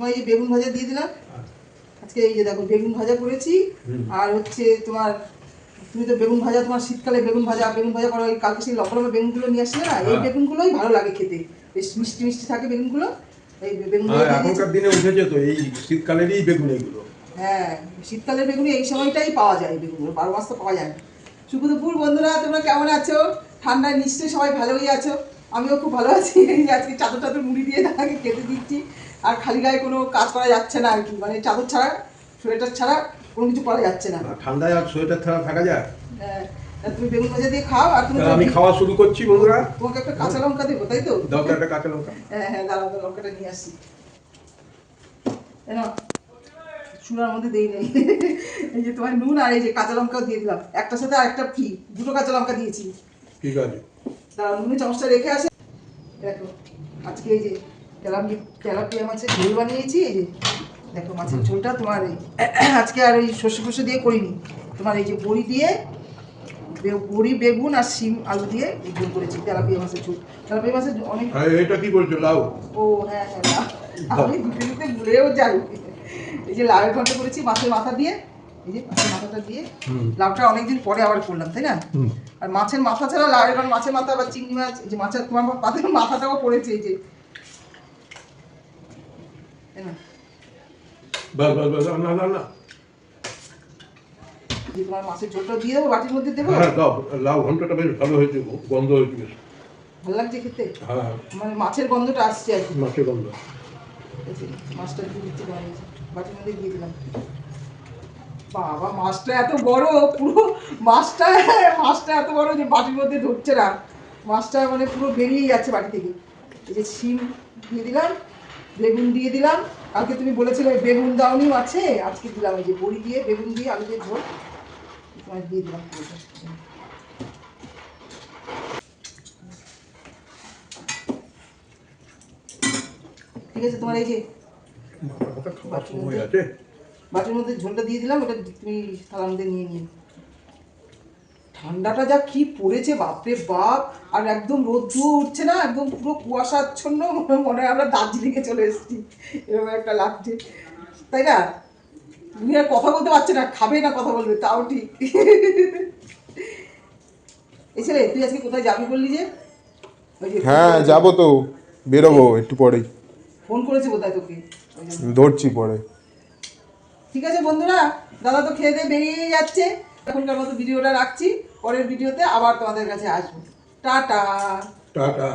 তোমার এই যে বেগুন ভাজা দিয়ে দিলাম আজকে। এই যে দেখো বেগুন ভাজা করেছি। আর হচ্ছে তোমার তুমি তো বেগুন ভাজা, তোমার শীতকালে বেগুন ভাজা করো। ওই কালকে সেই লম্বা লম্বা বেগুনগুলো নিয়ে আসলে না, এই বেগুনগুলোই ভালো লাগে খেতে, বেশ মিষ্টি মিষ্টি থাকে বেগুনগুলো। এই বেগুনগুলো এখনকার দিনে উঠেছে তো এই শীতকালেরই বেগুন এগুলো। হ্যাঁ, শীতকালের বেগুন এই সময়টাই পাওয়া যায়, বেগুনগুলো 12 মাস তো পাওয়া যায় না। শুভ দুপুর বন্ধুরা, তোমরা কেমন আছো? ঠান্ডায় নিশ্চয়ই সবাই ভালোই আছো, আমিও খুব ভালো আছি। আজকে চাদর টাদর মুড়ি দিয়ে তাকে খেতে দিচ্ছি। আর খালি গায়ে কোনো কাজ করা যাচ্ছে না আর কি, মানে চাদর ছাড়া সোয়েটার ছাড়া কোনো কিছু করা যাচ্ছে না। ঠান্ডায় আর সোয়েটার ছাড়া থাকা যায়? হ্যাঁ, তুমি বেগুন ভাজা দিয়ে খাও। আর তুমি আমি খাওয়া শুরু করছি বন্ধুরা। তোমাকে একটা কাঁচা লঙ্কা দেবো, তাই তো? দাও একটা কাঁচা লঙ্কা। হ্যাঁ হ্যাঁ, দাঁড়াও লঙ্কাটা নিয়ে আসি। চুলার মধ্যে দেই নেই। এই যে তোমার নুন আর এই যে কাঁচা লঙ্কাও দিয়ে দিলাম, একটার সাথে আরেকটা ফ্রি, দুটো কাঁচা লঙ্কা দিয়েছি। ঠিক আছে, দাঁড়াও নুনের চামচটা রেখে আসে। দেখো আজকে এই যে তেলাপিয়া মাছের ঝোল বানিয়েছি। এই যে দেখো মাছের ঝোলটা তোমার আজকে আর ওই সর্ষে ফসে দিয়ে করিনি, তোমার এই যে বড়ি দিয়ে, বড়ি বেগুন আর শিম আলু দিয়ে ঝোল করেছি, তেলাপিয়া মাছের ঝোল। তেলাপিয়া মাছের অনেক। এটা কি বলছো, লাউ? ও হ্যাঁ হ্যাঁ, আমি দুটো দুটো ভুলেও যাই। এই যে লাউয়ের ঘন্ট করেছি মাছের মাথা দিয়ে, এই যে মাছের মাথাটা দিয়ে। লাউটা অনেকদিন পরে আবার করলাম, তাই না? আর মাছের মাথা ছাড়া লাউয়ের ঘন্ট, মাছের মাথা বা চিংড়ি মাছ, এই যে মাছের তোমার পাতের মাথাটাও পড়েছে। এই যে তোমার মাছের ঝোলটা দিয়ে দেবো, বাটির মধ্যে দেবো। হ্যাঁ দাও, লাউ ঘন্টটা বেশ ভালো হয়েছে, গন্ধ হয়েছে বেশ ভালো লাগছে খেতে। হ্যাঁ, মানে মাছের গন্ধটা আসছে আর কি, মাছের গন্ধ। মাছটা দিয়ে দিচ্ছি, বাটির মধ্যে দিয়ে দিলাম। বাবা মাছটা এত বড়, পুরো মাছটা এত বড় যে বাটির মধ্যে ধরছে না। মাছটা মানে পুরো বেরিয়ে যাচ্ছে বাটি থেকে। এই যে শিম দিয়ে দিলাম, বেগুন দিয়ে দিলাম। কালকে তুমি বলেছিলে বেগুন দাওনি মাছে, আজকে দিলাম এই যে বড়ি দিয়ে বেগুন দিয়ে আলু দিয়ে ঝোল তোমায় দিয়ে দিলাম। ঠিক আছে, তোমার এই যে বাটির মধ্যে ঝোলটা দিয়ে দিলাম, ওটা তুমি থালার মধ্যে নিয়ে নিয়ে। ঠান্ডাটা যা কি পড়েছে বাপরে বাপ, আর একদম রোদ্দুর উঠছে না, একদম পুরো কুয়াশাচ্ছন্ন, মনে হয় আমরা দার্জিলিংয়ে চলে এসেছি, এরকম একটা লাগছে, তাই না? তুমি আর কথা বলতে পারছে না, খাবে না কথা বলবে, তাও ঠিক। এই ছেলে তুই আজকে কোথায় যাবি বললি যে? হ্যাঁ যাবো তো, বেরোবো একটু পরেই। ফোন করেছে কোথায় তোকে? ধরছি পরে। ঠিক আছে বন্ধুরা, দাদা তো খেয়ে দিয়ে বেরিয়ে যাচ্ছে, এখনকার মতো ভিডিওটা রাখছি, পরের ভিডিওতে আবার তোমাদের কাছে আসবো। Tata tata.